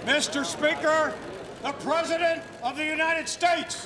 Mr. Speaker, the President of the United States.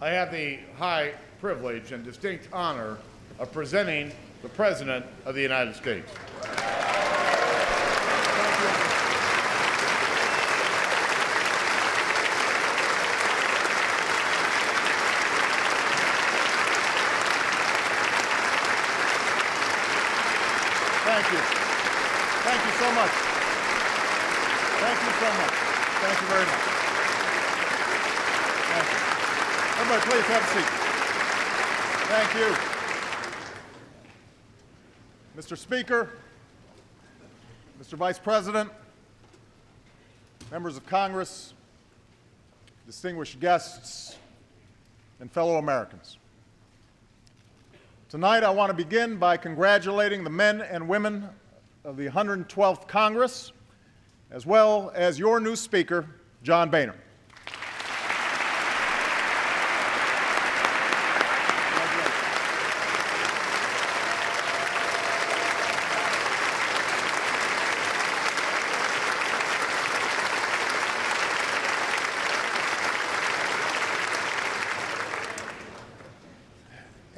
I have the high privilege and distinct honor of presenting the President of the United States. Thank you. Thank you so much. Thank you so much. Thank you very much. Thank you. Everybody, please have a seat. Thank you. Mr. Speaker, Mr. Vice President, members of Congress, distinguished guests, and fellow Americans. Tonight, I want to begin by congratulating the men and women of the 112th Congress, as well as your new Speaker, John Boehner.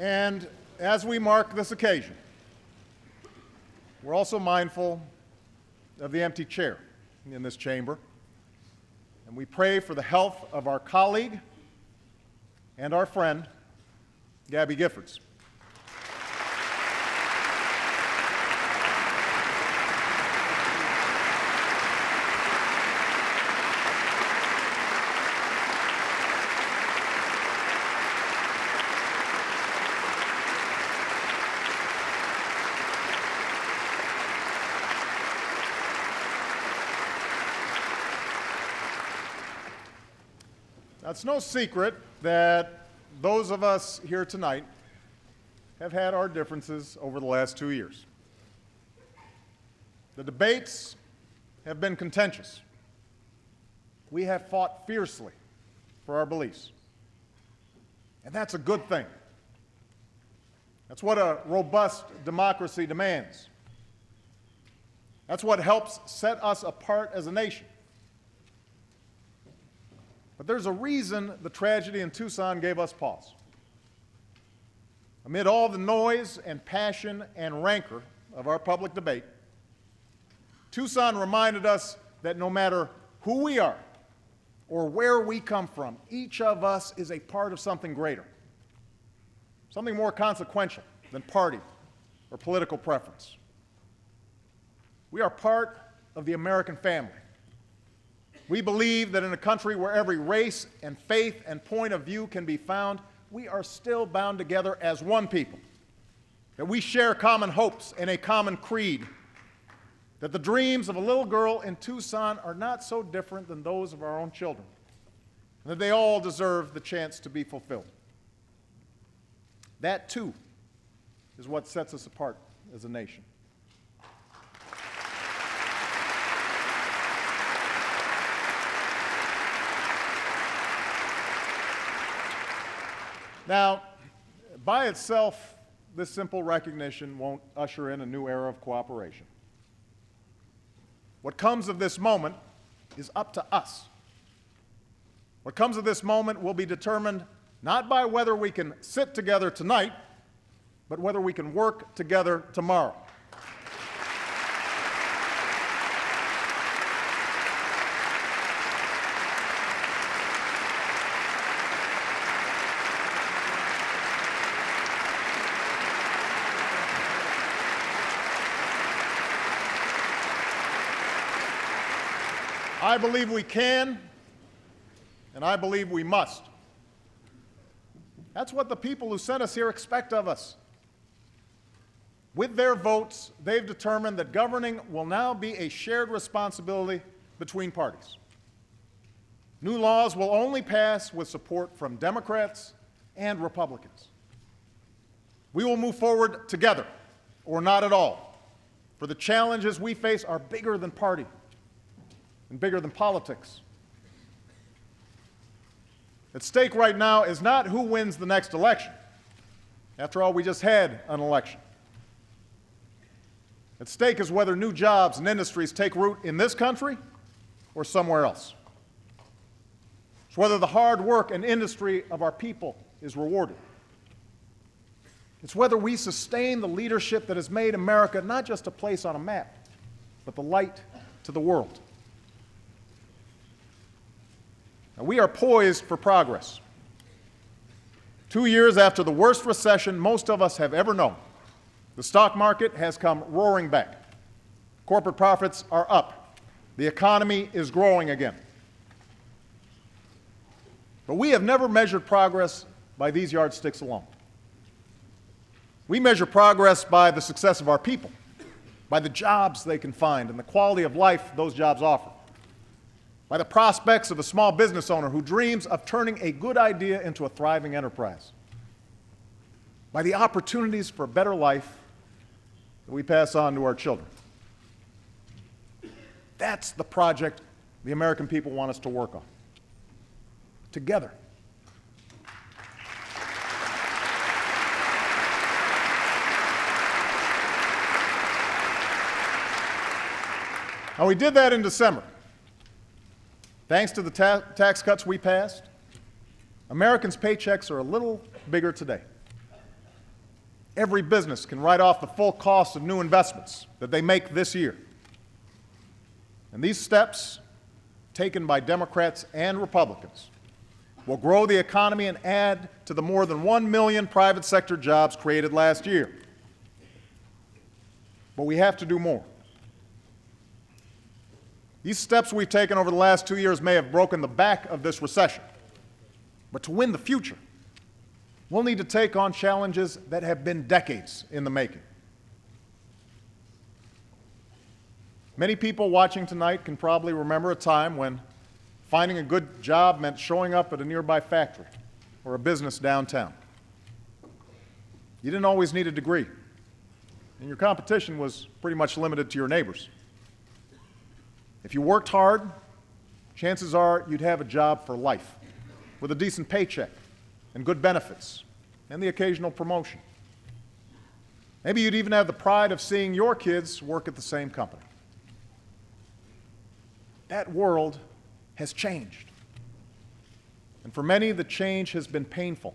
And as we mark this occasion, we're also mindful of the empty chair in this chamber, and we pray for the health of our colleague and our friend, Gabby Giffords. It's no secret that those of us here tonight have had our differences over the last 2 years. The debates have been contentious. We have fought fiercely for our beliefs. And that's a good thing. That's what a robust democracy demands. That's what helps set us apart as a nation. But there's a reason the tragedy in Tucson gave us pause. Amid all the noise and passion and rancor of our public debate, Tucson reminded us that no matter who we are or where we come from, each of us is a part of something greater, something more consequential than party or political preference. We are part of the American family. We believe that in a country where every race and faith and point of view can be found, we are still bound together as one people, that we share common hopes and a common creed, that the dreams of a little girl in Tucson are not so different than those of our own children, and that they all deserve the chance to be fulfilled. That, too, is what sets us apart as a nation. Now, by itself, this simple recognition won't usher in a new era of cooperation. What comes of this moment is up to us. What comes of this moment will be determined not by whether we can sit together tonight, but whether we can work together tomorrow. I believe we can, and I believe we must. That's what the people who sent us here expect of us. With their votes, they've determined that governing will now be a shared responsibility between parties. New laws will only pass with support from Democrats and Republicans. We will move forward together, or not at all, for the challenges we face are bigger than party and bigger than politics. At stake right now is not who wins the next election. After all, we just had an election. At stake is whether new jobs and industries take root in this country or somewhere else. It's whether the hard work and industry of our people is rewarded. It's whether we sustain the leadership that has made America not just a place on a map, but the light to the world. Now, we are poised for progress. 2 years after the worst recession most of us have ever known, the stock market has come roaring back. Corporate profits are up. The economy is growing again. But we have never measured progress by these yardsticks alone. We measure progress by the success of our people, by the jobs they can find and the quality of life those jobs offer, by the prospects of a small business owner who dreams of turning a good idea into a thriving enterprise, by the opportunities for a better life that we pass on to our children. That's the project the American people want us to work on, together. Now, we did that in December. Thanks to the tax cuts we passed, Americans' paychecks are a little bigger today. Every business can write off the full cost of new investments that they make this year. And these steps, taken by Democrats and Republicans, will grow the economy and add to the more than 1 million private sector jobs created last year. But we have to do more. These steps we've taken over the last 2 years may have broken the back of this recession. But to win the future, we'll need to take on challenges that have been decades in the making. Many people watching tonight can probably remember a time when finding a good job meant showing up at a nearby factory or a business downtown. You didn't always need a degree, and your competition was pretty much limited to your neighbors. If you worked hard, chances are you'd have a job for life, with a decent paycheck and good benefits and the occasional promotion. Maybe you'd even have the pride of seeing your kids work at the same company. That world has changed. And for many, the change has been painful.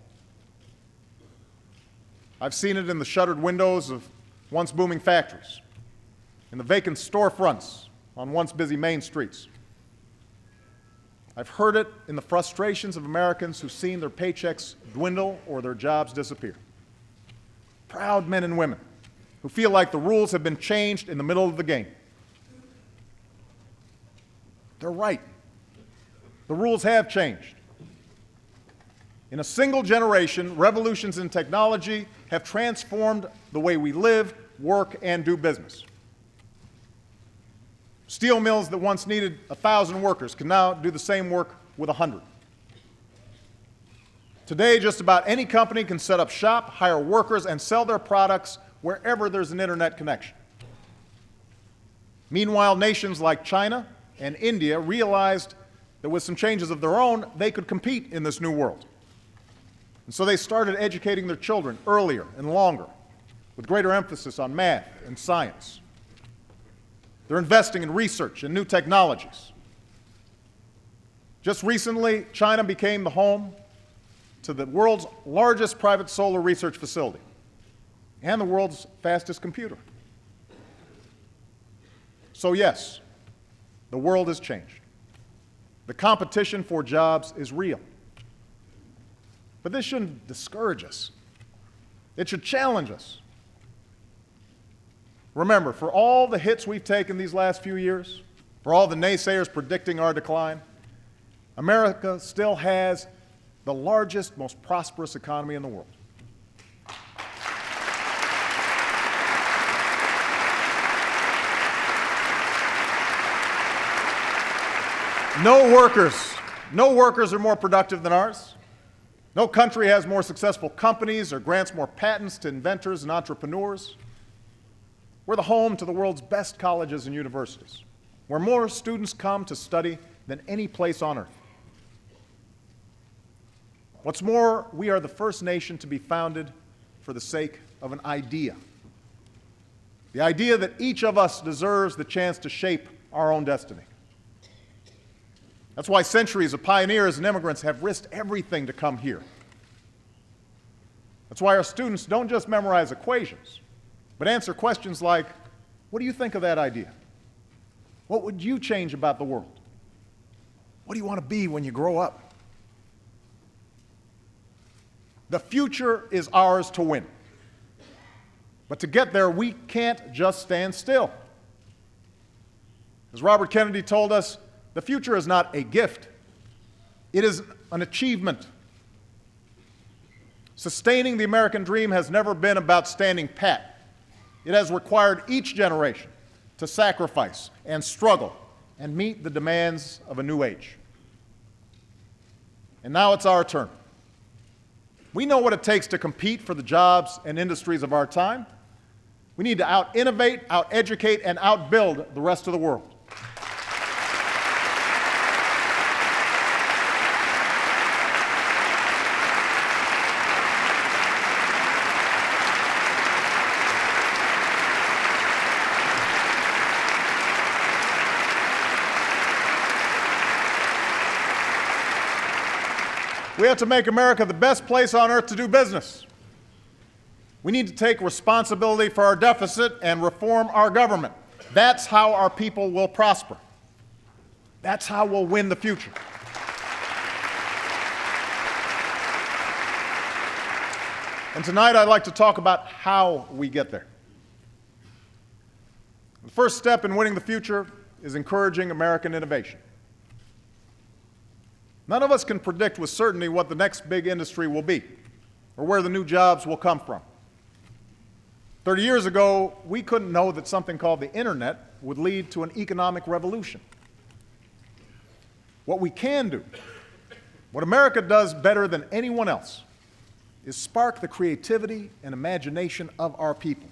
I've seen it in the shuttered windows of once booming factories, in the vacant storefronts on once busy main streets. I've heard it in the frustrations of Americans who've seen their paychecks dwindle or their jobs disappear. Proud men and women who feel like the rules have been changed in the middle of the game. They're right. The rules have changed. In a single generation, revolutions in technology have transformed the way we live, work, and do business. Steel mills that once needed 1,000 workers can now do the same work with 100. Today, just about any company can set up shop, hire workers, and sell their products wherever there's an internet connection. Meanwhile, nations like China and India realized that with some changes of their own, they could compete in this new world. And so they started educating their children earlier and longer, with greater emphasis on math and science. They're investing in research and new technologies. Just recently, China became the home to the world's largest private solar research facility and the world's fastest computer. So yes, the world has changed. The competition for jobs is real. But this shouldn't discourage us. It should challenge us. Remember, for all the hits we've taken these last few years, for all the naysayers predicting our decline, America still has the largest, most prosperous economy in the world. No workers are more productive than ours. No country has more successful companies or grants more patents to inventors and entrepreneurs. We're the home to the world's best colleges and universities, where more students come to study than any place on earth. What's more, we are the first nation to be founded for the sake of an idea. The idea that each of us deserves the chance to shape our own destiny. That's why centuries of pioneers and immigrants have risked everything to come here. That's why our students don't just memorize equations, but answer questions like, what do you think of that idea? What would you change about the world? What do you want to be when you grow up? The future is ours to win. But to get there, we can't just stand still. As Robert Kennedy told us, the future is not a gift. It is an achievement. Sustaining the American dream has never been about standing pat. It has required each generation to sacrifice and struggle and meet the demands of a new age. And now it's our turn. We know what it takes to compete for the jobs and industries of our time. We need to out-innovate, out-educate, and out-build the rest of the world. We have to make America the best place on earth to do business. We need to take responsibility for our deficit and reform our government. That's how our people will prosper. That's how we'll win the future. And tonight I'd like to talk about how we get there. The first step in winning the future is encouraging American innovation. None of us can predict with certainty what the next big industry will be or where the new jobs will come from. 30 years ago, we couldn't know that something called the internet would lead to an economic revolution. What we can do, what America does better than anyone else, is spark the creativity and imagination of our people.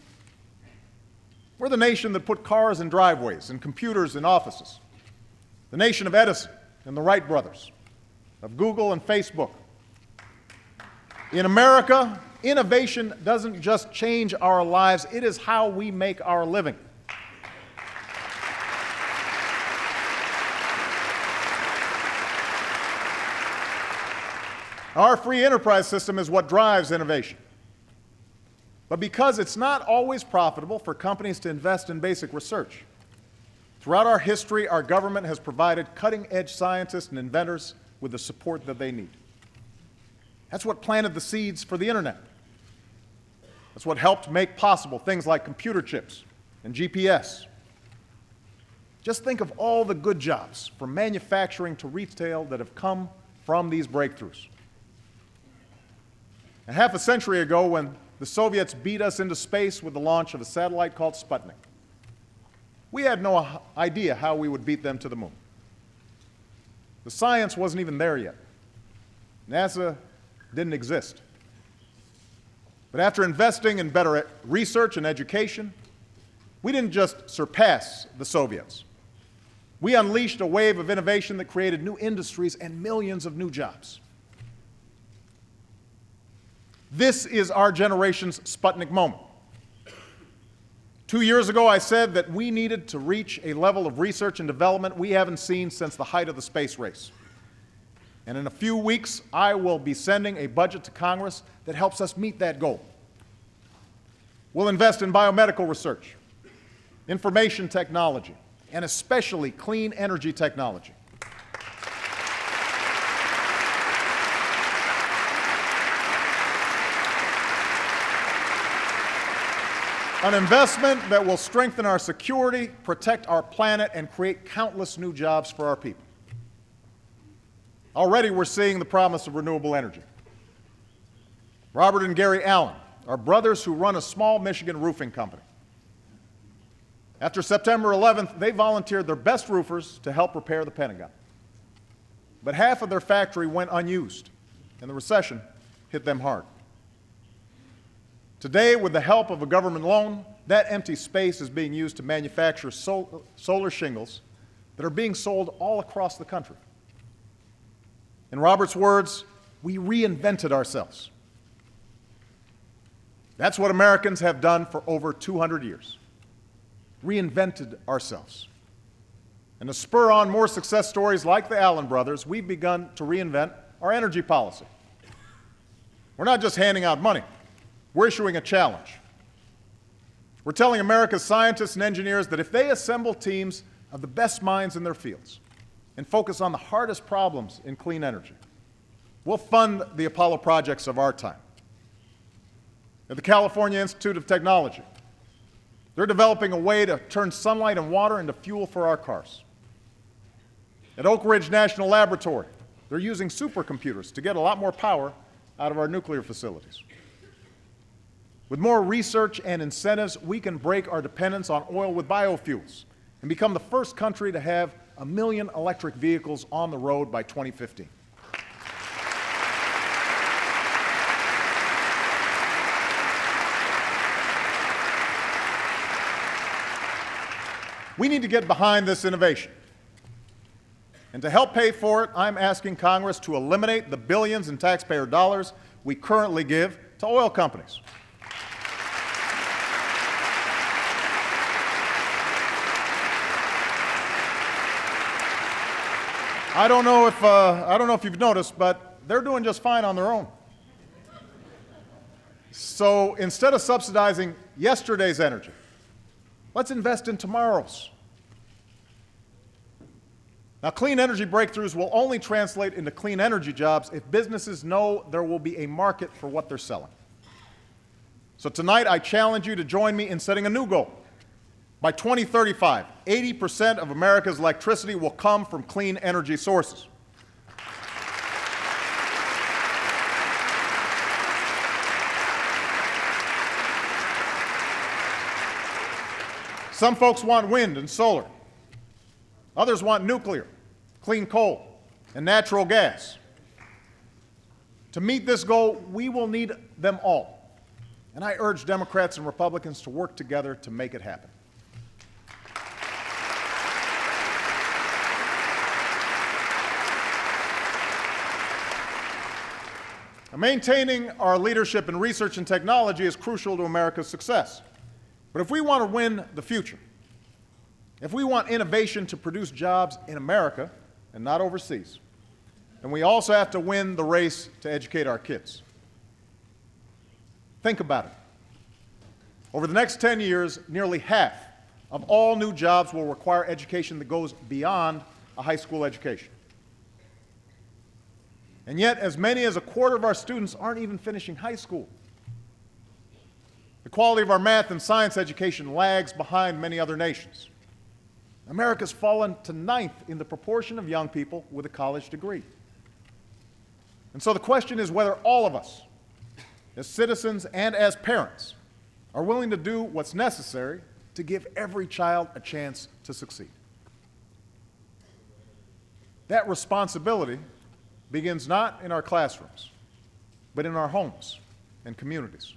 We're the nation that put cars in driveways and computers in offices, the nation of Edison and the Wright brothers, of Google and Facebook. In America, innovation doesn't just change our lives, it is how we make our living. Our free enterprise system is what drives innovation. But because it's not always profitable for companies to invest in basic research, throughout our history, our government has provided cutting-edge scientists and inventors with the support that they need. That's what planted the seeds for the internet. That's what helped make possible things like computer chips and GPS. Just think of all the good jobs, from manufacturing to retail, that have come from these breakthroughs. And half a century ago, when the Soviets beat us into space with the launch of a satellite called Sputnik, we had no idea how we would beat them to the moon. The science wasn't even there yet. NASA didn't exist. But after investing in better research and education, we didn't just surpass the Soviets. We unleashed a wave of innovation that created new industries and millions of new jobs. This is our generation's Sputnik moment. 2 years ago, I said that we needed to reach a level of research and development we haven't seen since the height of the space race. And in a few weeks, I will be sending a budget to Congress that helps us meet that goal. We'll invest in biomedical research, information technology, and especially clean energy technology. An investment that will strengthen our security, protect our planet, and create countless new jobs for our people. Already we're seeing the promise of renewable energy. Robert and Gary Allen are brothers who run a small Michigan roofing company. After September 11th, they volunteered their best roofers to help repair the Pentagon. But half of their factory went unused, and the recession hit them hard. Today, with the help of a government loan, that empty space is being used to manufacture solar shingles that are being sold all across the country. In Robert's words, we reinvented ourselves. That's what Americans have done for over 200 years. Reinvented ourselves. And to spur on more success stories like the Allen brothers, we've begun to reinvent our energy policy. We're not just handing out money. We're issuing a challenge. We're telling America's scientists and engineers that if they assemble teams of the best minds in their fields and focus on the hardest problems in clean energy, we'll fund the Apollo projects of our time. At the California Institute of Technology, they're developing a way to turn sunlight and water into fuel for our cars. At Oak Ridge National Laboratory, they're using supercomputers to get a lot more power out of our nuclear facilities. With more research and incentives, we can break our dependence on oil with biofuels and become the first country to have 1 million electric vehicles on the road by 2015. We need to get behind this innovation. And to help pay for it, I'm asking Congress to eliminate the billions in taxpayer dollars we currently give to oil companies. I don't know if you've noticed, but they're doing just fine on their own. So instead of subsidizing yesterday's energy, let's invest in tomorrow's. Now, clean energy breakthroughs will only translate into clean energy jobs if businesses know there will be a market for what they're selling. So tonight, I challenge you to join me in setting a new goal. By 2035, 80% of America's electricity will come from clean energy sources. Some folks want wind and solar. Others want nuclear, clean coal, and natural gas. To meet this goal, we will need them all. And I urge Democrats and Republicans to work together to make it happen. Maintaining our leadership in research and technology is crucial to America's success. But if we want to win the future, if we want innovation to produce jobs in America and not overseas, then we also have to win the race to educate our kids. Think about it. Over the next 10 years, nearly half of all new jobs will require education that goes beyond a high school education. And yet, as many as a quarter of our students aren't even finishing high school. The quality of our math and science education lags behind many other nations. America's fallen to 9th in the proportion of young people with a college degree. And so the question is whether all of us, as citizens and as parents, are willing to do what's necessary to give every child a chance to succeed. That responsibility begins not in our classrooms, but in our homes and communities.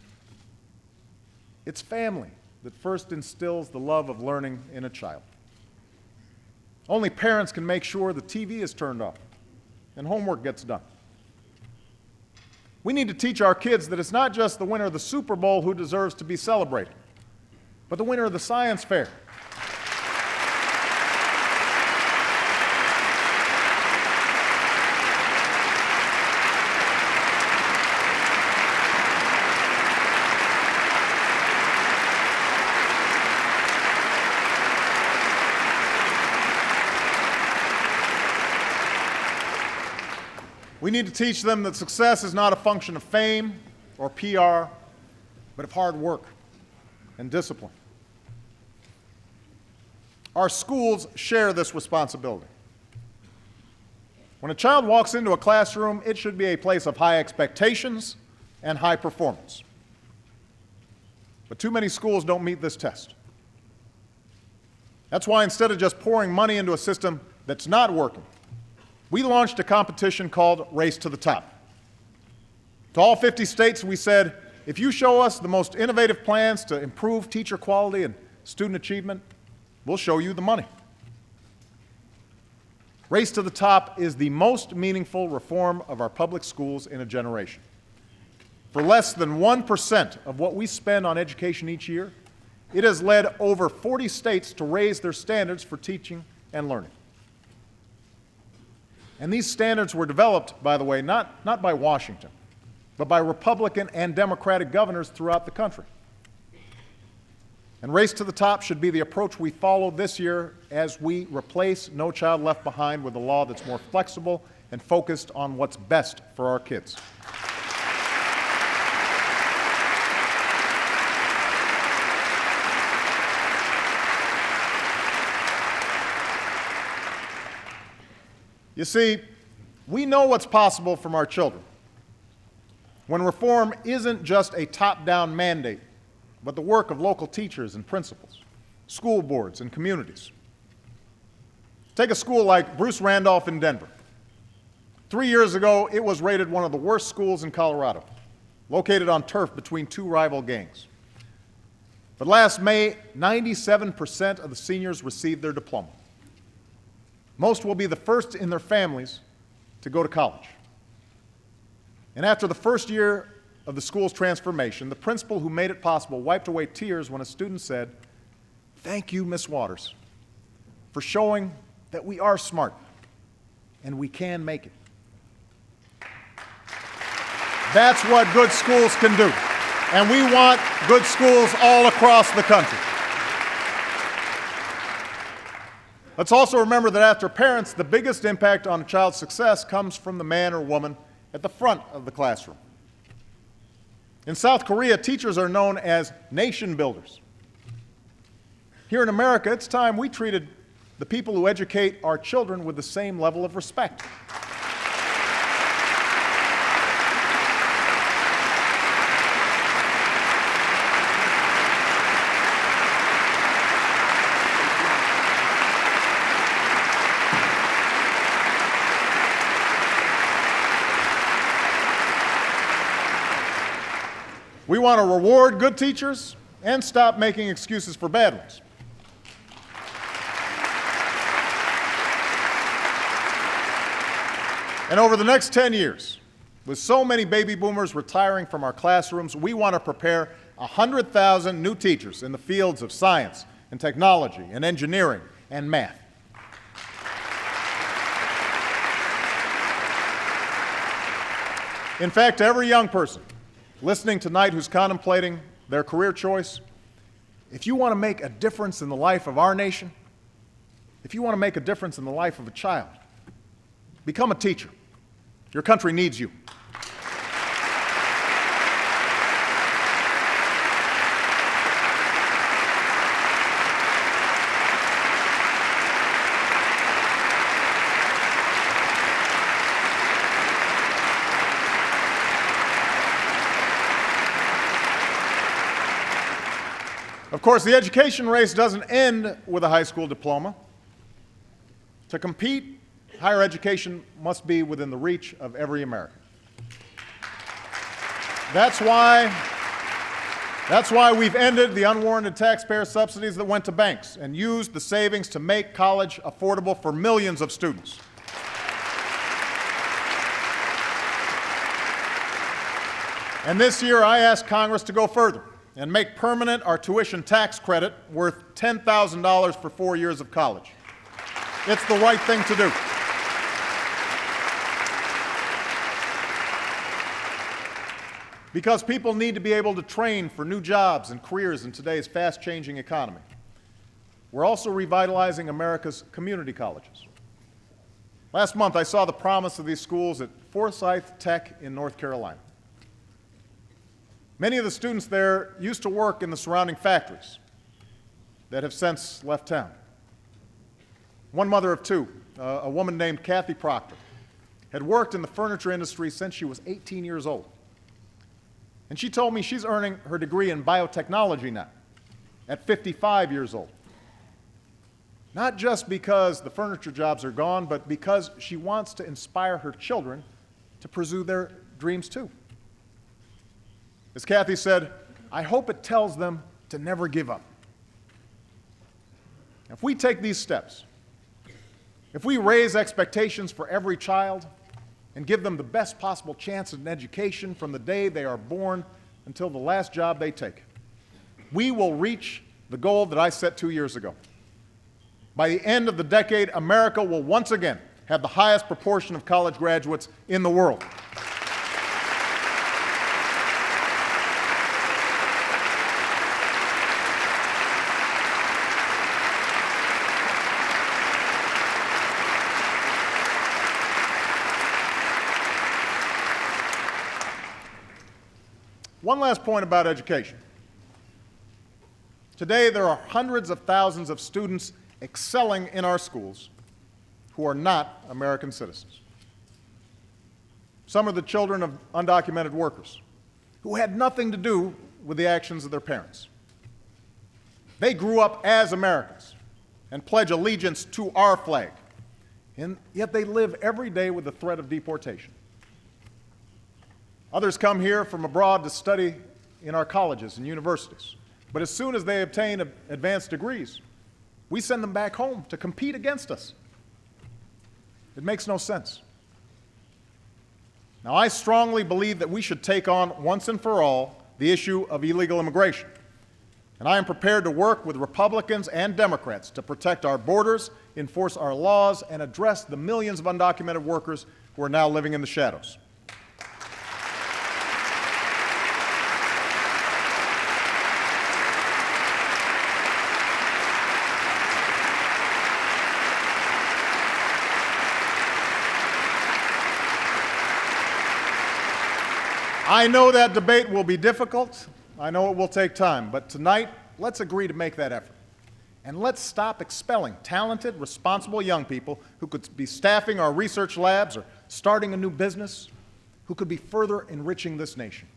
It's family that first instills the love of learning in a child. Only parents can make sure the TV is turned off and homework gets done. We need to teach our kids that it's not just the winner of the Super Bowl who deserves to be celebrated, but the winner of the science fair. We need to teach them that success is not a function of fame or PR, but of hard work and discipline. Our schools share this responsibility. When a child walks into a classroom, it should be a place of high expectations and high performance. But too many schools don't meet this test. That's why instead of just pouring money into a system that's not working, we launched a competition called Race to the Top. To all 50 states, we said, if you show us the most innovative plans to improve teacher quality and student achievement, we'll show you the money. Race to the Top is the most meaningful reform of our public schools in a generation. For less than 1% of what we spend on education each year, it has led over 40 states to raise their standards for teaching and learning. And these standards were developed, by the way, not by Washington, but by Republican and Democratic governors throughout the country. And Race to the Top should be the approach we follow this year as we replace No Child Left Behind with a law that's more flexible and focused on what's best for our kids. You see, we know what's possible from our children when reform isn't just a top-down mandate, but the work of local teachers and principals, school boards and communities. Take a school like Bruce Randolph in Denver. 3 years ago, it was rated one of the worst schools in Colorado, located on turf between two rival gangs. But last May, 97% of the seniors received their diploma. Most will be the first in their families to go to college. And after the first year of the school's transformation, the principal who made it possible wiped away tears when a student said, "Thank you, Miss Waters, for showing that we are smart and we can make it." That's what good schools can do. And we want good schools all across the country. Let's also remember that after parents, the biggest impact on a child's success comes from the man or woman at the front of the classroom. In South Korea, teachers are known as nation builders. Here in America, it's time we treated the people who educate our children with the same level of respect. We want to reward good teachers and stop making excuses for bad ones. And over the next 10 years, with so many baby boomers retiring from our classrooms, we want to prepare 100,000 new teachers in the fields of science and technology and engineering and math. In fact, every young person listening tonight who's contemplating their career choice, if you want to make a difference in the life of our nation, if you want to make a difference in the life of a child, become a teacher. Your country needs you. Of course, the education race doesn't end with a high school diploma. To compete, higher education must be within the reach of every American. That's why we've ended the unwarranted taxpayer subsidies that went to banks and used the savings to make college affordable for millions of students. And this year, I asked Congress to go further and make permanent our tuition tax credit worth $10,000 for 4 years of college. It's the right thing to do. Because people need to be able to train for new jobs and careers in today's fast-changing economy. We're also revitalizing America's community colleges. Last month, I saw the promise of these schools at Forsyth Tech in North Carolina. Many of the students there used to work in the surrounding factories that have since left town. One mother of two, a woman named Kathy Proctor, had worked in the furniture industry since she was 18 years old. And she told me she's earning her degree in biotechnology now, at 55 years old. Not just because the furniture jobs are gone, but because she wants to inspire her children to pursue their dreams too. As Kathy said, I hope it tells them to never give up. If we take these steps, if we raise expectations for every child and give them the best possible chance at an education from the day they are born until the last job they take, we will reach the goal that I set 2 years ago. By the end of the decade, America will once again have the highest proportion of college graduates in the world. One last point about education. Today, there are hundreds of thousands of students excelling in our schools who are not American citizens. Some are the children of undocumented workers who had nothing to do with the actions of their parents. They grew up as Americans and pledge allegiance to our flag, and yet they live every day with the threat of deportation. Others come here from abroad to study in our colleges and universities, but as soon as they obtain advanced degrees, we send them back home to compete against us. It makes no sense. Now, I strongly believe that we should take on, once and for all, the issue of illegal immigration. And I am prepared to work with Republicans and Democrats to protect our borders, enforce our laws, and address the millions of undocumented workers who are now living in the shadows. I know that debate will be difficult. I know it will take time. But tonight, let's agree to make that effort. And let's stop expelling talented, responsible young people who could be staffing our research labs or starting a new business, who could be further enriching this nation.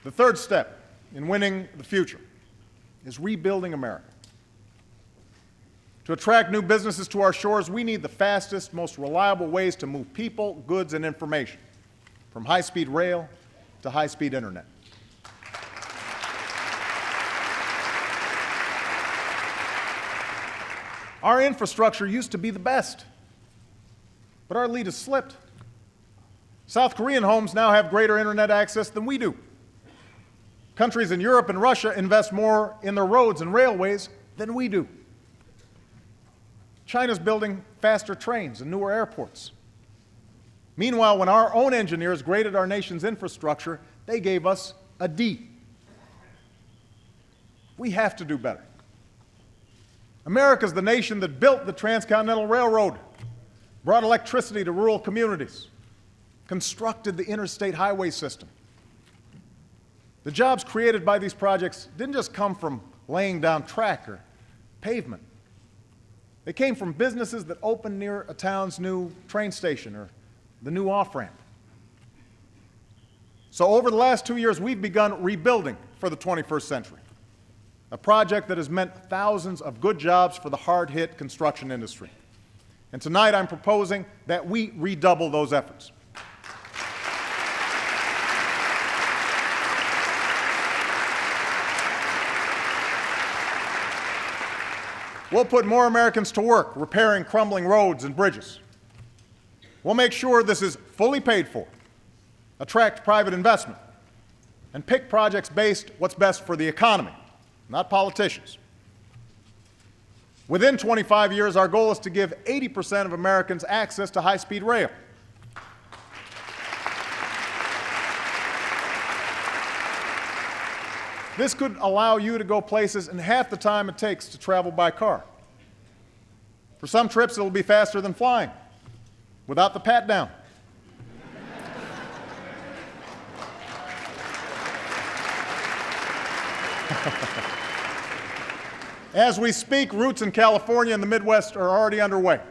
The third step in winning the future is rebuilding America. To attract new businesses to our shores, we need the fastest, most reliable ways to move people, goods, and information, from high-speed rail to high-speed internet. Our infrastructure used to be the best, but our lead has slipped. South Korean homes now have greater internet access than we do. Countries in Europe and Russia invest more in their roads and railways than we do. China's building faster trains and newer airports. Meanwhile, when our own engineers graded our nation's infrastructure, they gave us a D. We have to do better. America's the nation that built the Transcontinental Railroad, brought electricity to rural communities, constructed the interstate highway system. The jobs created by these projects didn't just come from laying down track or pavement. They came from businesses that opened near a town's new train station or the new off-ramp. So over the last 2 years, we've begun rebuilding for the 21st century, a project that has meant thousands of good jobs for the hard-hit construction industry. And tonight, I'm proposing that we redouble those efforts. We'll put more Americans to work repairing crumbling roads and bridges. We'll make sure this is fully paid for, attract private investment, and pick projects based what's best for the economy, not politicians. Within 25 years, our goal is to give 80% of Americans access to high-speed rail. This could allow you to go places in half the time it takes to travel by car. For some trips, it'll be faster than flying, without the pat-down. As we speak, routes in California and the Midwest are already underway.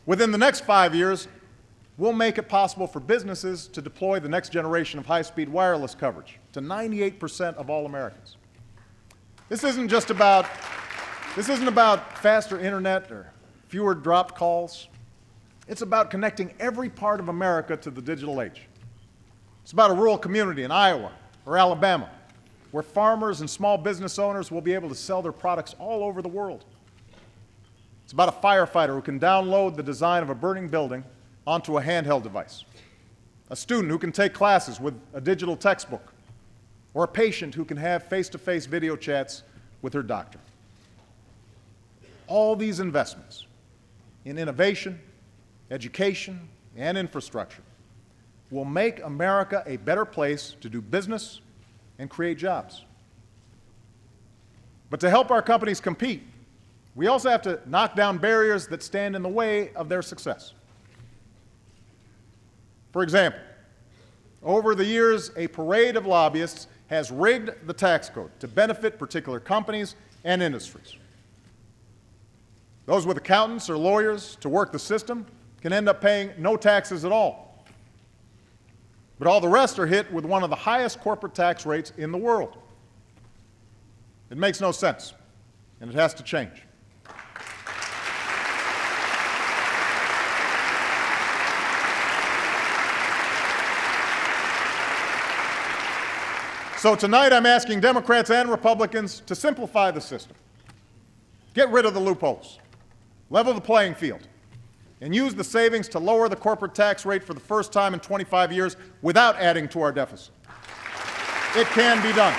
Within the next 5 years, we'll make it possible for businesses to deploy the next generation of high-speed wireless coverage to 98% of all Americans. This isn't about faster internet or fewer dropped calls. It's about connecting every part of America to the digital age. It's about a rural community in Iowa or Alabama where farmers and small business owners will be able to sell their products all over the world. It's about a firefighter who can download the design of a burning building onto a handheld device, a student who can take classes with a digital textbook, or a patient who can have face-to-face video chats with her doctor. All these investments in innovation, education, and infrastructure will make America a better place to do business and create jobs. But to help our companies compete, we also have to knock down barriers that stand in the way of their success. For example, over the years, a parade of lobbyists has rigged the tax code to benefit particular companies and industries. Those with accountants or lawyers to work the system can end up paying no taxes at all. But all the rest are hit with one of the highest corporate tax rates in the world. It makes no sense, and it has to change. So tonight I'm asking Democrats and Republicans to simplify the system, get rid of the loopholes, level the playing field, and use the savings to lower the corporate tax rate for the first time in 25 years without adding to our deficit. It can be done.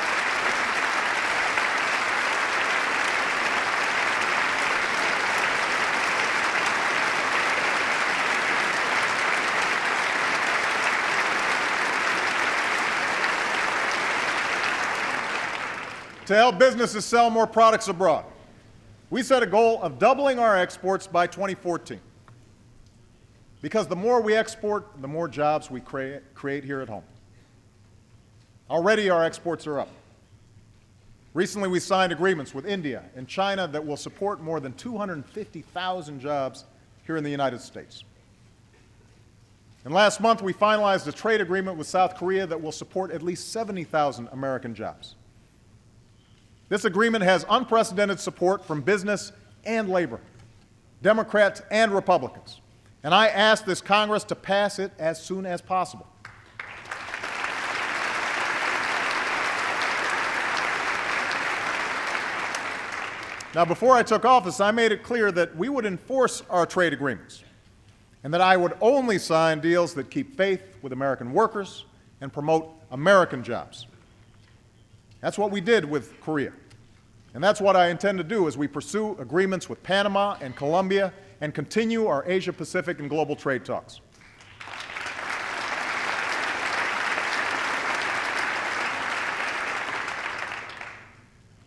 To help businesses sell more products abroad, we set a goal of doubling our exports by 2014. Because the more we export, the more jobs we create here at home. Already our exports are up. Recently we signed agreements with India and China that will support more than 250,000 jobs here in the United States. And last month we finalized a trade agreement with South Korea that will support at least 70,000 American jobs. This agreement has unprecedented support from business and labor, Democrats and Republicans, and I ask this Congress to pass it as soon as possible. Now, before I took office, I made it clear that we would enforce our trade agreements and that I would only sign deals that keep faith with American workers and promote American jobs. That's what we did with Korea. And that's what I intend to do as we pursue agreements with Panama and Colombia and continue our Asia-Pacific and global trade talks.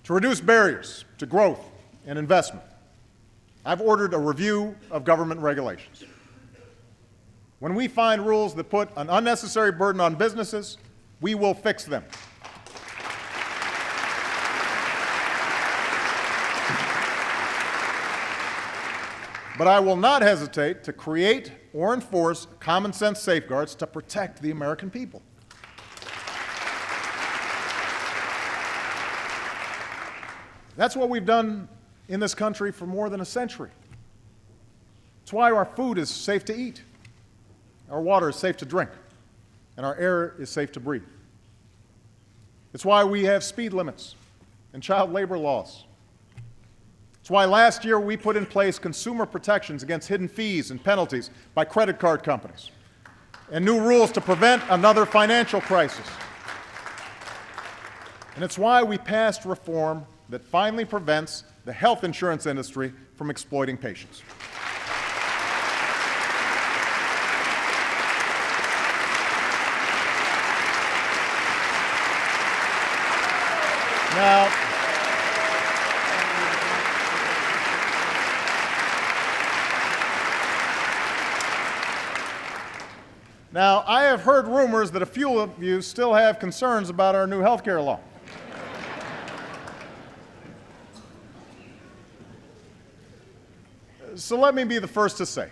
To reduce barriers to growth and investment, I've ordered a review of government regulations. When we find rules that put an unnecessary burden on businesses, we will fix them. But I will not hesitate to create or enforce common sense safeguards to protect the American people. That's what we've done in this country for more than a century. It's why our food is safe to eat, our water is safe to drink, and our air is safe to breathe. It's why we have speed limits and child labor laws. It's why last year we put in place consumer protections against hidden fees and penalties by credit card companies, and new rules to prevent another financial crisis. And it's why we passed reform that finally prevents the health insurance industry from exploiting patients. Now, I have heard rumors that a few of you still have concerns about our new health care law. So let me be the first to say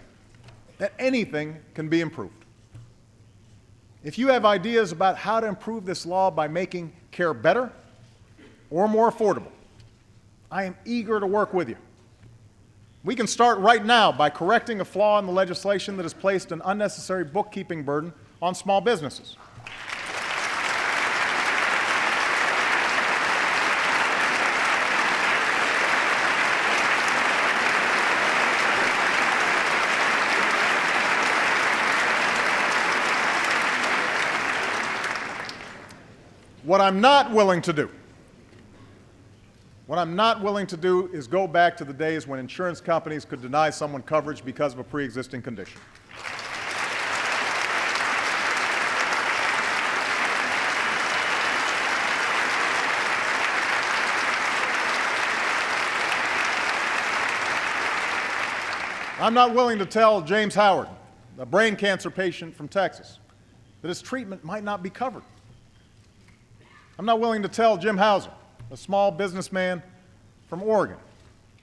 that anything can be improved. If you have ideas about how to improve this law by making care better or more affordable, I am eager to work with you. We can start right now by correcting a flaw in the legislation that has placed an unnecessary bookkeeping burden on small businesses. What I'm not willing to do is go back to the days when insurance companies could deny someone coverage because of a pre-existing condition. I'm not willing to tell James Howard, a brain cancer patient from Texas, that his treatment might not be covered. I'm not willing to tell Jim Hauser, a small businessman from Oregon,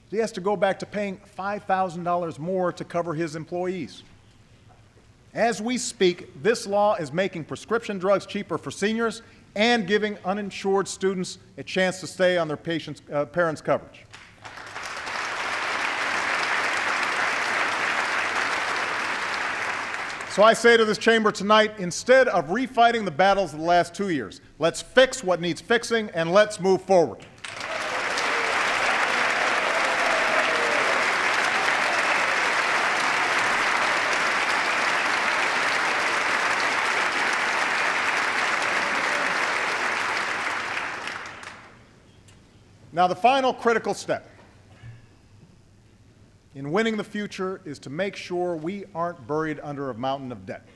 that he has to go back to paying $5,000 more to cover his employees. As we speak, this law is making prescription drugs cheaper for seniors and giving uninsured students a chance to stay on their parents' coverage. So I say to this chamber tonight, instead of refighting the battles of the last 2 years, let's fix what needs fixing and let's move forward. Now, the final critical step in winning the future is to make sure we aren't buried under a mountain of debt.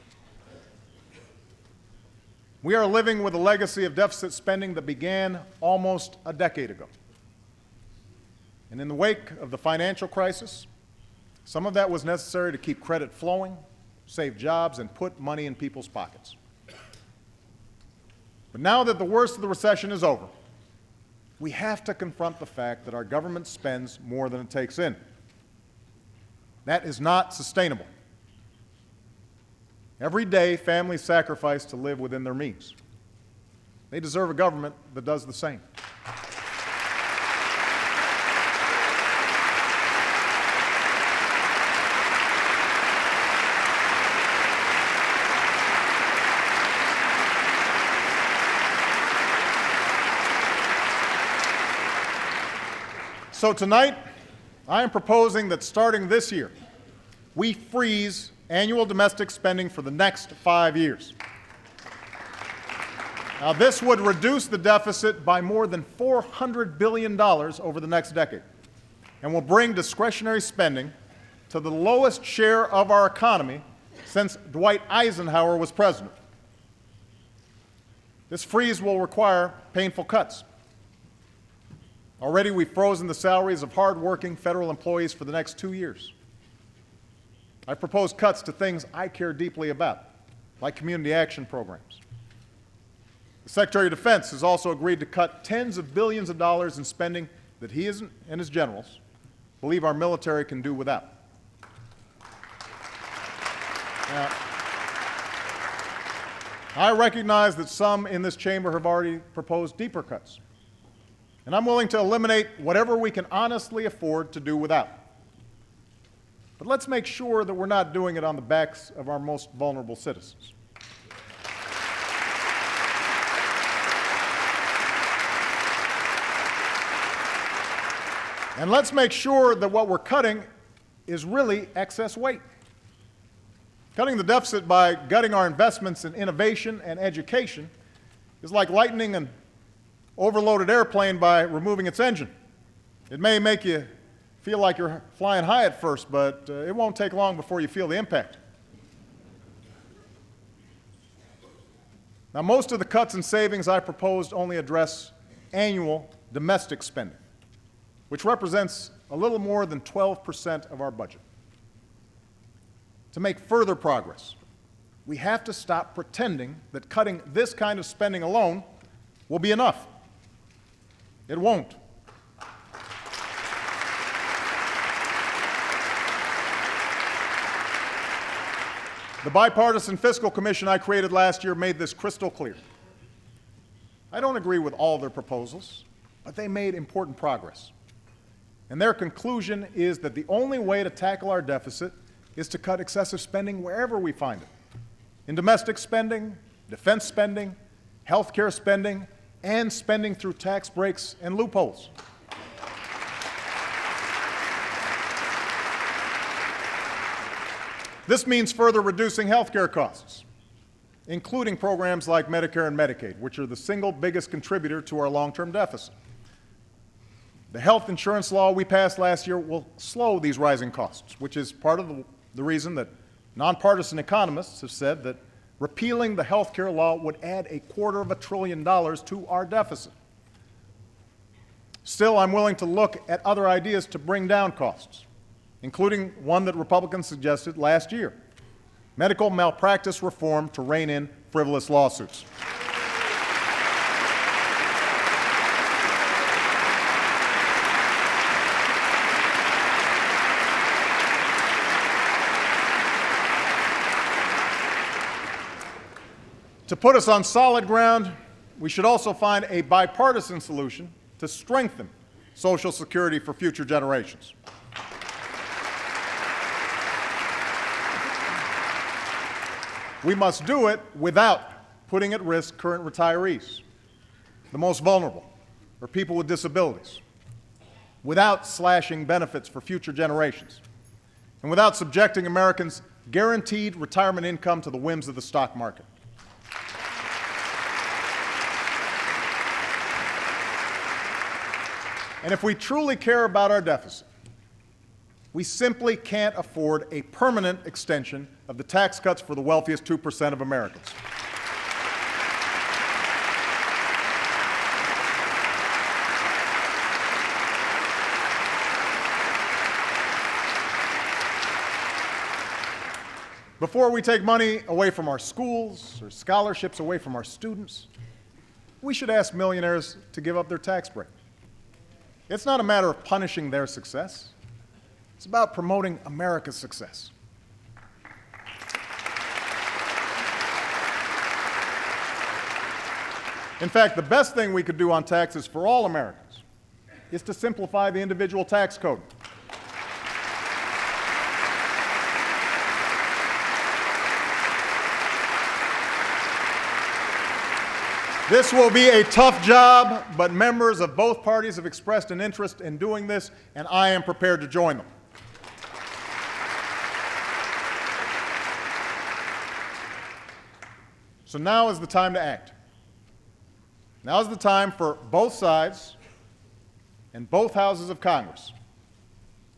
We are living with a legacy of deficit spending that began almost a decade ago. And in the wake of the financial crisis, some of that was necessary to keep credit flowing, save jobs, and put money in people's pockets. But now that the worst of the recession is over, we have to confront the fact that our government spends more than it takes in. That is not sustainable. Every day, families sacrifice to live within their means. They deserve a government that does the same. So tonight, I am proposing that starting this year, we freeze annual domestic spending for the next 5 years. Now, this would reduce the deficit by more than $400 billion over the next decade and will bring discretionary spending to the lowest share of our economy since Dwight Eisenhower was president. This freeze will require painful cuts. Already, we've frozen the salaries of hard-working federal employees for the next 2 years. I propose cuts to things I care deeply about, like community action programs. The Secretary of Defense has also agreed to cut tens of billions of dollars in spending that he and his generals believe our military can do without. Now, I recognize that some in this chamber have already proposed deeper cuts. And I'm willing to eliminate whatever we can honestly afford to do without. But let's make sure that we're not doing it on the backs of our most vulnerable citizens. And let's make sure that what we're cutting is really excess weight. Cutting the deficit by gutting our investments in innovation and education is like lightening an overloaded airplane by removing its engine. It may make you feel like you're flying high at first, but it won't take long before you feel the impact. Now, most of the cuts and savings I proposed only address annual domestic spending, which represents a little more than 12% of our budget. To make further progress, we have to stop pretending that cutting this kind of spending alone will be enough. It won't. The bipartisan fiscal commission I created last year made this crystal clear. I don't agree with all their proposals, but they made important progress. And their conclusion is that the only way to tackle our deficit is to cut excessive spending wherever we find it. In domestic spending, defense spending, health care spending, and spending through tax breaks and loopholes. This means further reducing health care costs, including programs like Medicare and Medicaid, which are the single biggest contributor to our long-term deficit. The health insurance law we passed last year will slow these rising costs, which is part of the reason that nonpartisan economists have said that repealing the health care law would add $250 billion to our deficit. Still, I'm willing to look at other ideas to bring down costs, including one that Republicans suggested last year: medical malpractice reform to rein in frivolous lawsuits. To put us on solid ground, we should also find a bipartisan solution to strengthen Social Security for future generations. We must do it without putting at risk current retirees, the most vulnerable, or people with disabilities, without slashing benefits for future generations, and without subjecting Americans' guaranteed retirement income to the whims of the stock market. And if we truly care about our deficit, we simply can't afford a permanent extension of the tax cuts for the wealthiest 2% of Americans. Before we take money away from our schools or scholarships away from our students, we should ask millionaires to give up their tax break. It's not a matter of punishing their success. It's about promoting America's success. In fact, the best thing we could do on taxes for all Americans is to simplify the individual tax code. This will be a tough job, but members of both parties have expressed an interest in doing this, and I am prepared to join them. So now is the time to act. Now is the time for both sides and both houses of Congress,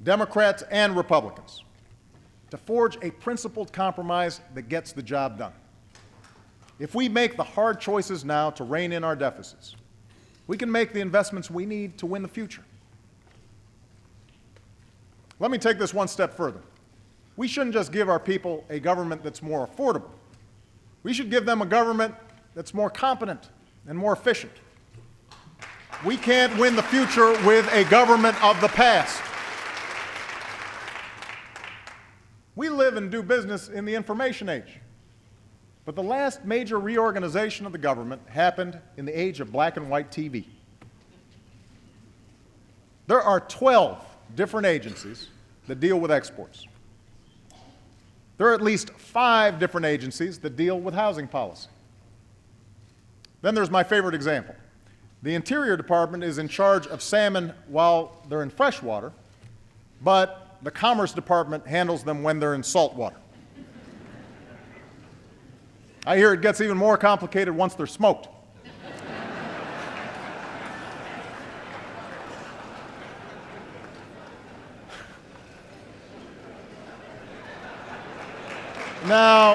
Democrats and Republicans, to forge a principled compromise that gets the job done. If we make the hard choices now to rein in our deficits, we can make the investments we need to win the future. Let me take this one step further. We shouldn't just give our people a government that's more affordable. We should give them a government that's more competent and more efficient. We can't win the future with a government of the past. We live and do business in the information age. But the last major reorganization of the government happened in the age of black and white TV. There are 12 different agencies that deal with exports. There are at least 5 different agencies that deal with housing policy. Then there's my favorite example. The Interior Department is in charge of salmon while they're in freshwater, but the Commerce Department handles them when they're in saltwater. I hear it gets even more complicated once they're smoked. Now,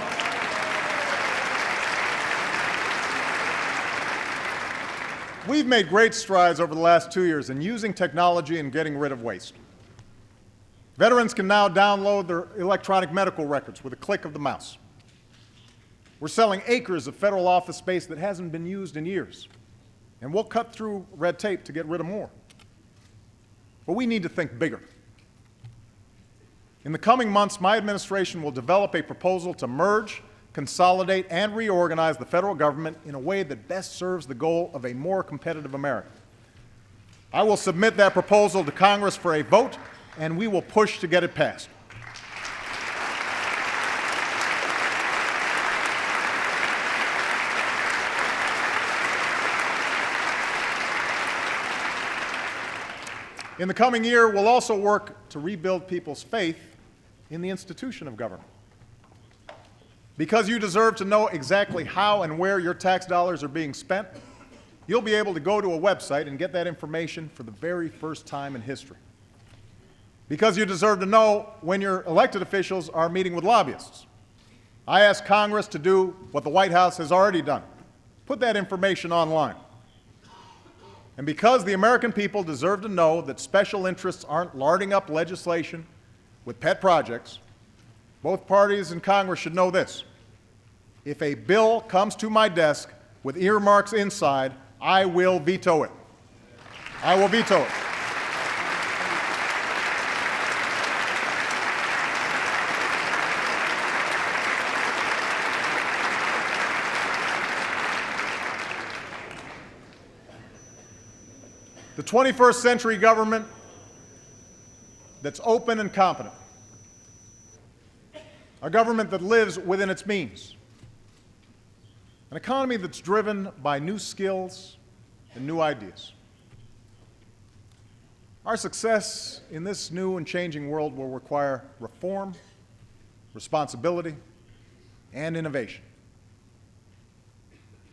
we've made great strides over the last 2 years in using technology and getting rid of waste. Veterans can now download their electronic medical records with a click of the mouse. We're selling acres of federal office space that hasn't been used in years, and we'll cut through red tape to get rid of more. But we need to think bigger. In the coming months, my administration will develop a proposal to merge, consolidate, and reorganize the federal government in a way that best serves the goal of a more competitive America. I will submit that proposal to Congress for a vote, and we will push to get it passed. In the coming year, we'll also work to rebuild people's faith in the institution of government. Because you deserve to know exactly how and where your tax dollars are being spent, you'll be able to go to a website and get that information for the very first time in history. Because you deserve to know when your elected officials are meeting with lobbyists. I asked Congress to do what the White House has already done. Put that information online. And because the American people deserve to know that special interests aren't larding up legislation with pet projects, both parties in Congress should know this. If a bill comes to my desk with earmarks inside, I will veto it. I will veto it. The 21st century government that's open and competent, a government that lives within its means, an economy that's driven by new skills and new ideas. Our success in this new and changing world will require reform, responsibility, and innovation.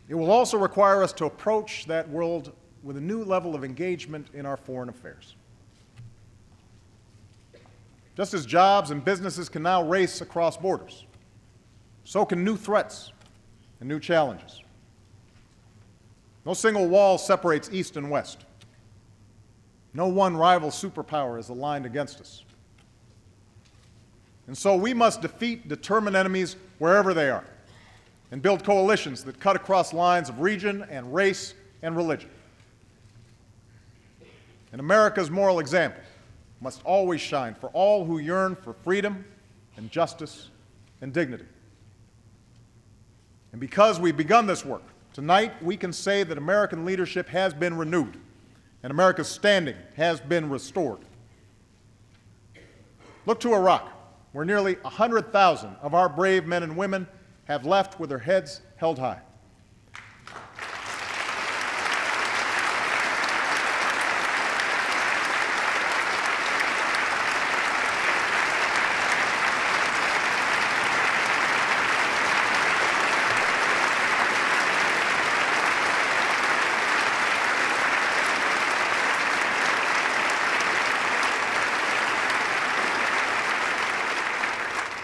It will also require us to approach that world with a new level of engagement in our foreign affairs. Just as jobs and businesses can now race across borders, so can new threats and new challenges. No single wall separates East and West. No one rival superpower is aligned against us. And so we must defeat determined enemies wherever they are and build coalitions that cut across lines of region and race and religion. And America's moral example must always shine for all who yearn for freedom and justice and dignity. And because we've begun this work, tonight we can say that American leadership has been renewed and America's standing has been restored. Look to Iraq, where nearly 100,000 of our brave men and women have left with their heads held high.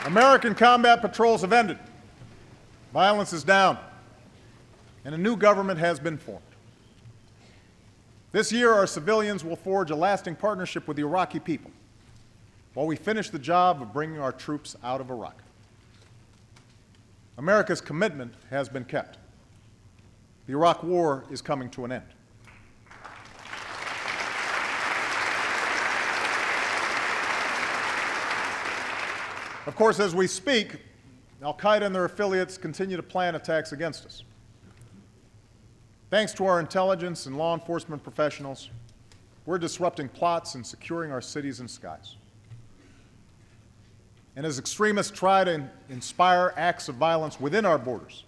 American combat patrols have ended. Violence is down, and a new government has been formed. This year, our civilians will forge a lasting partnership with the Iraqi people while we finish the job of bringing our troops out of Iraq. America's commitment has been kept. The Iraq War is coming to an end. Of course, as we speak, al-Qaeda and their affiliates continue to plan attacks against us. Thanks to our intelligence and law enforcement professionals, we're disrupting plots and securing our cities and skies. And as extremists try to inspire acts of violence within our borders,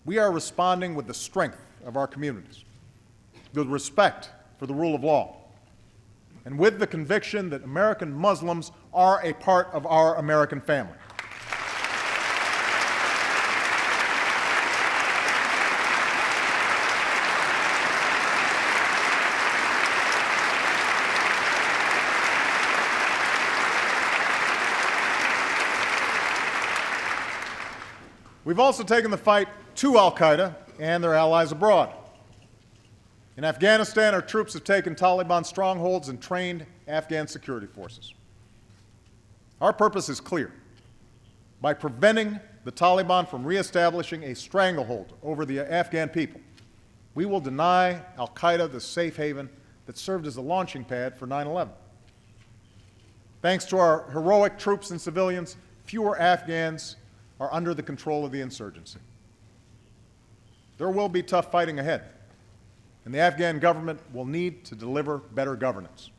we are responding with the strength of our communities, with respect for the rule of law, and with the conviction that American Muslims are a part of our American family. We've also taken the fight to al-Qaeda and their allies abroad. In Afghanistan, our troops have taken Taliban strongholds and trained Afghan security forces. Our purpose is clear. By preventing the Taliban from reestablishing a stranglehold over the Afghan people, we will deny al-Qaeda the safe haven that served as a launching pad for 9/11. Thanks to our heroic troops and civilians, fewer Afghans are under the control of the insurgency. There will be tough fighting ahead, and the Afghan government will need to deliver better governance.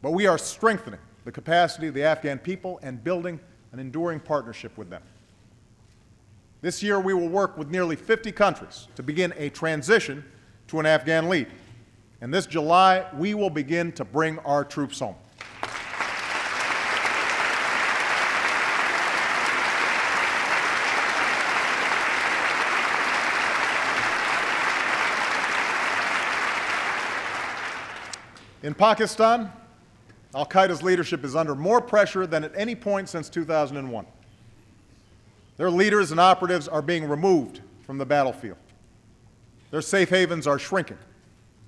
But we are strengthening the capacity of the Afghan people and building an enduring partnership with them. This year, we will work with nearly 50 countries to begin a transition to an Afghan lead. And this July, we will begin to bring our troops home. In Pakistan, al-Qaeda's leadership is under more pressure than at any point since 2001. Their leaders and operatives are being removed from the battlefield. Their safe havens are shrinking.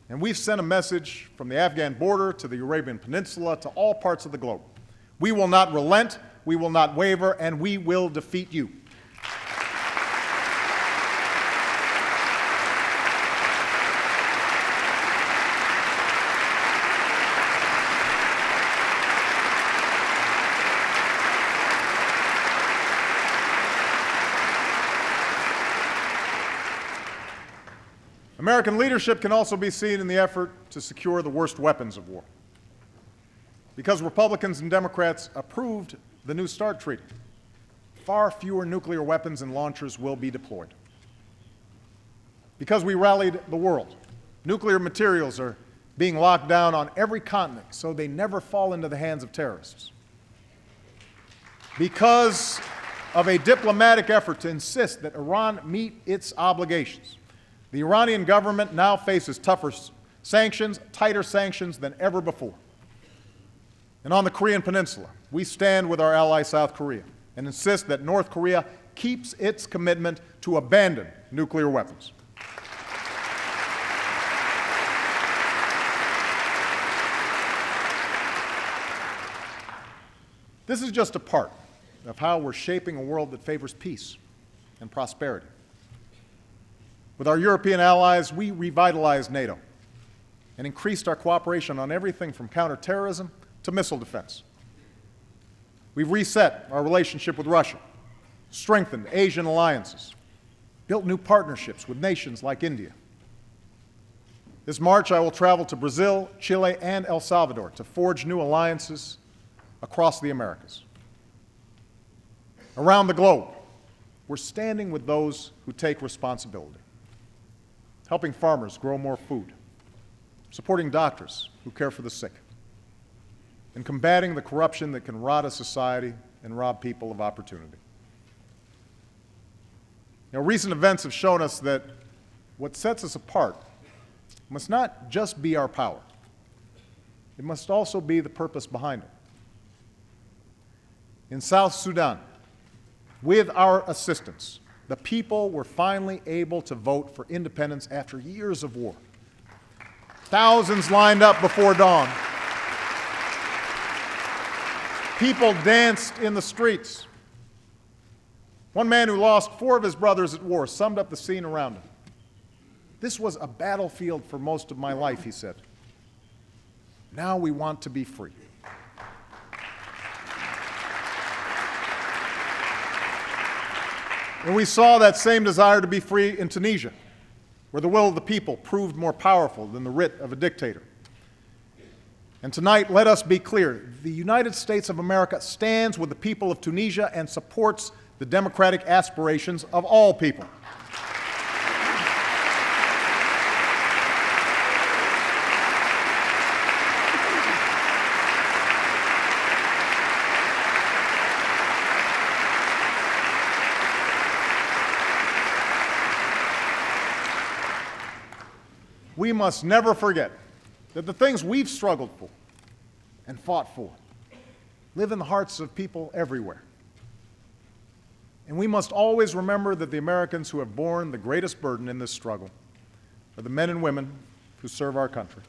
And we've sent a message from the Afghan border to the Arabian Peninsula to all parts of the globe. We will not relent, we will not waver, and we will defeat you. American leadership can also be seen in the effort to secure the worst weapons of war. Because Republicans and Democrats approved the New START Treaty, far fewer nuclear weapons and launchers will be deployed. Because we rallied the world, nuclear materials are being locked down on every continent so they never fall into the hands of terrorists. Because of a diplomatic effort to insist that Iran meet its obligations, the Iranian government now faces tougher sanctions, tighter sanctions than ever before. And on the Korean Peninsula, we stand with our ally South Korea and insist that North Korea keeps its commitment to abandon nuclear weapons. This is just a part of how we're shaping a world that favors peace and prosperity. With our European allies, we revitalized NATO and increased our cooperation on everything from counterterrorism to missile defense. We've reset our relationship with Russia, strengthened Asian alliances, built new partnerships with nations like India. This March, I will travel to Brazil, Chile, and El Salvador to forge new alliances across the Americas. Around the globe, we're standing with those who take responsibility, helping farmers grow more food, supporting doctors who care for the sick, and combating the corruption that can rot a society and rob people of opportunity. Now, recent events have shown us that what sets us apart must not just be our power. It must also be the purpose behind it. In South Sudan, with our assistance, the people were finally able to vote for independence after years of war. Thousands lined up before dawn. People danced in the streets. One man who lost 4 of his brothers at war summed up the scene around him. "This was a battlefield for most of my life," he said. "Now we want to be free." And we saw that same desire to be free in Tunisia, where the will of the people proved more powerful than the writ of a dictator. And tonight, let us be clear. The United States of America stands with the people of Tunisia and supports the democratic aspirations of all people. We must never forget that the things we've struggled for and fought for live in the hearts of people everywhere. And we must always remember that the Americans who have borne the greatest burden in this struggle are the men and women who serve our country.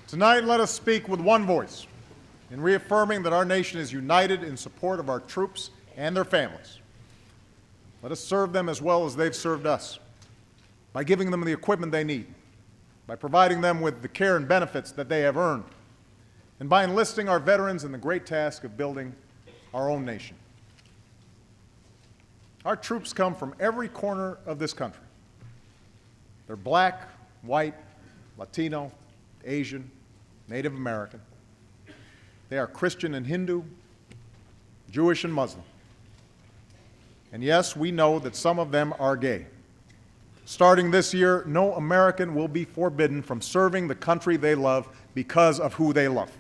Tonight, let us speak with one voice in reaffirming that our nation is united in support of our troops and their families. Let us serve them as well as they've served us by giving them the equipment they need, by providing them with the care and benefits that they have earned, and by enlisting our veterans in the great task of building our own nation. Our troops come from every corner of this country. They're black, white, Latino, Asian, Native American. They are Christian and Hindu, Jewish and Muslim. And yes, we know that some of them are gay. Starting this year, no American will be forbidden from serving the country they love because of who they love.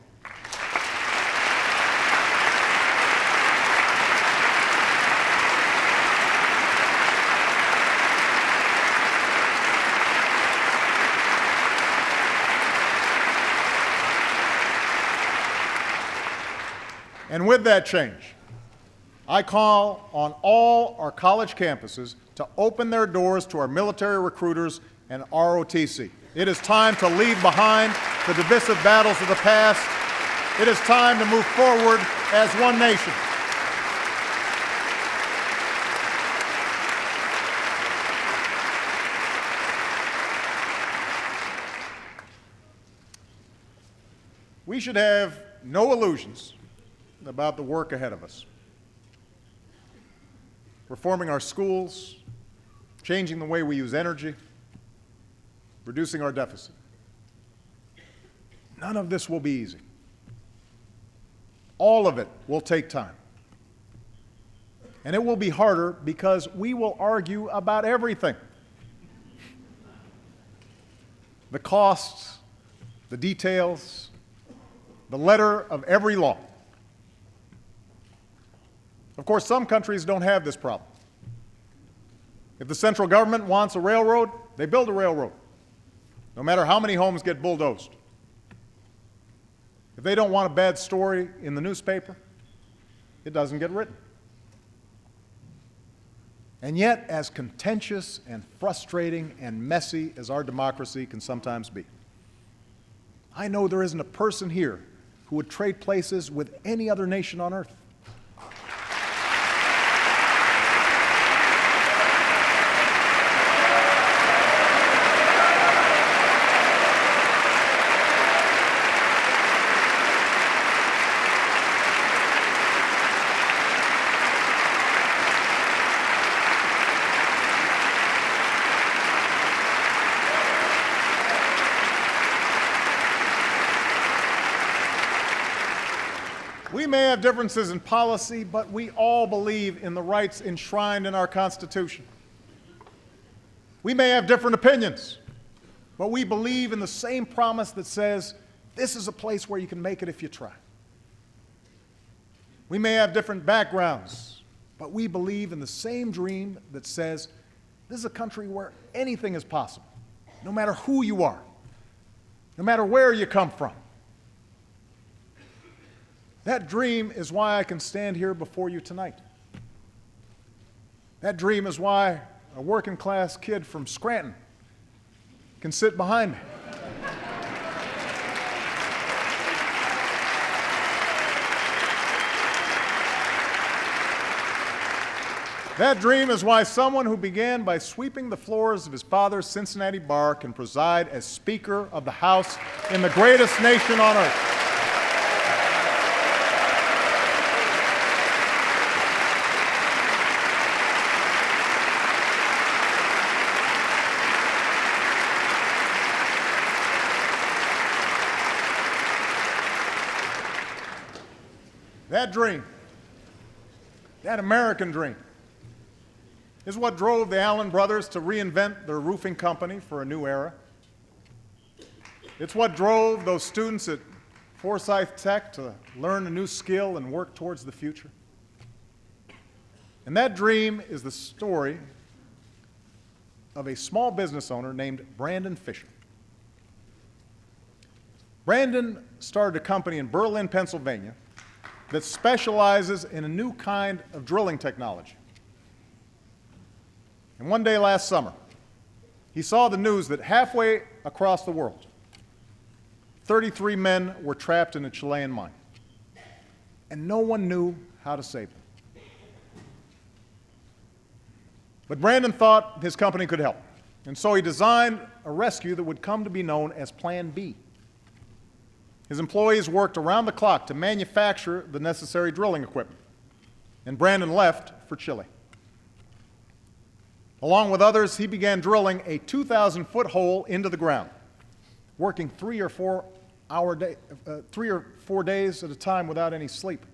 And with that change, I call on all our college campuses to open their doors to our military recruiters and ROTC. It is time to leave behind the divisive battles of the past. It is time to move forward as one nation. We should have no illusions about the work ahead of us. Reforming our schools, changing the way we use energy, reducing our deficit. None of this will be easy. All of it will take time. And it will be harder because we will argue about everything. The costs, the details, the letter of every law. Of course, some countries don't have this problem. If the central government wants a railroad, they build a railroad, no matter how many homes get bulldozed. If they don't want a bad story in the newspaper, it doesn't get written. And yet, as contentious and frustrating and messy as our democracy can sometimes be, I know there isn't a person here who would trade places with any other nation on earth. We may have differences in policy, but we all believe in the rights enshrined in our Constitution. We may have different opinions, but we believe in the same promise that says, this is a place where you can make it if you try. We may have different backgrounds, but we believe in the same dream that says, this is a country where anything is possible, no matter who you are, no matter where you come from. That dream is why I can stand here before you tonight. That dream is why a working-class kid from Scranton can sit behind me. That dream is why someone who began by sweeping the floors of his father's Cincinnati bar can preside as Speaker of the House in the greatest nation on earth. That dream, that American dream, is what drove the Allen brothers to reinvent their roofing company for a new era. It's what drove those students at Forsyth Tech to learn a new skill and work towards the future. And that dream is the story of a small business owner named Brandon Fisher. Brandon started a company in Berlin, Pennsylvania, that specializes in a new kind of drilling technology. And one day last summer, he saw the news that halfway across the world, 33 men were trapped in a Chilean mine, and no one knew how to save them. But Brandon thought his company could help. And so he designed a rescue that would come to be known as Plan B. His employees worked around the clock to manufacture the necessary drilling equipment, and Brandon left for Chile. Along with others, he began drilling a 2,000-foot hole into the ground, working 3 or 4 days at a time without any sleep.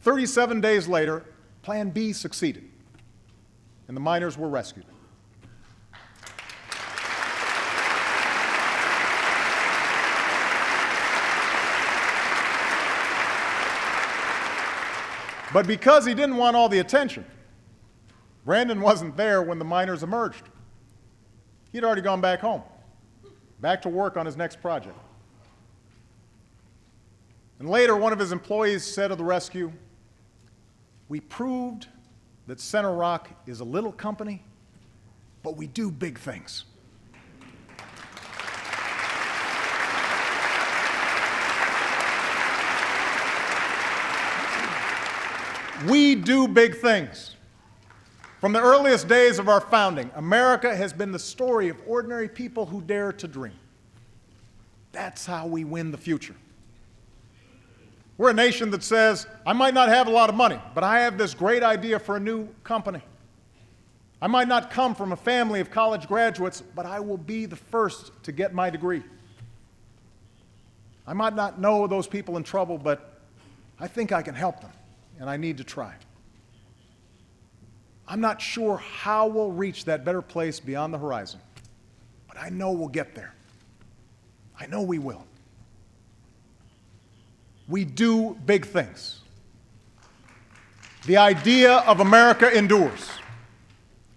37 days later, Plan B succeeded, and the miners were rescued. But because he didn't want all the attention, Brandon wasn't there when the miners emerged. He'd already gone back home, back to work on his next project. And later, one of his employees said of the rescue, "We proved that Center Rock is a little company, but we do big things." We do big things. From the earliest days of our founding, America has been the story of ordinary people who dare to dream. That's how we win the future. We're a nation that says, I might not have a lot of money, but I have this great idea for a new company. I might not come from a family of college graduates, but I will be the first to get my degree. I might not know those people in trouble, but I think I can help them, and I need to try. I'm not sure how we'll reach that better place beyond the horizon, but I know we'll get there. I know we will. We do big things. The idea of America endures.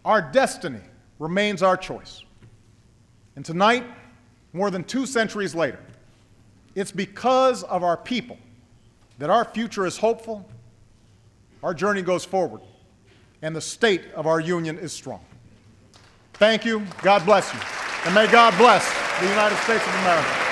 Our destiny remains our choice. And tonight, more than 2 centuries later, it's because of our people that our future is hopeful, our journey goes forward, and the state of our union is strong. Thank you. God bless you. And may God bless the United States of America.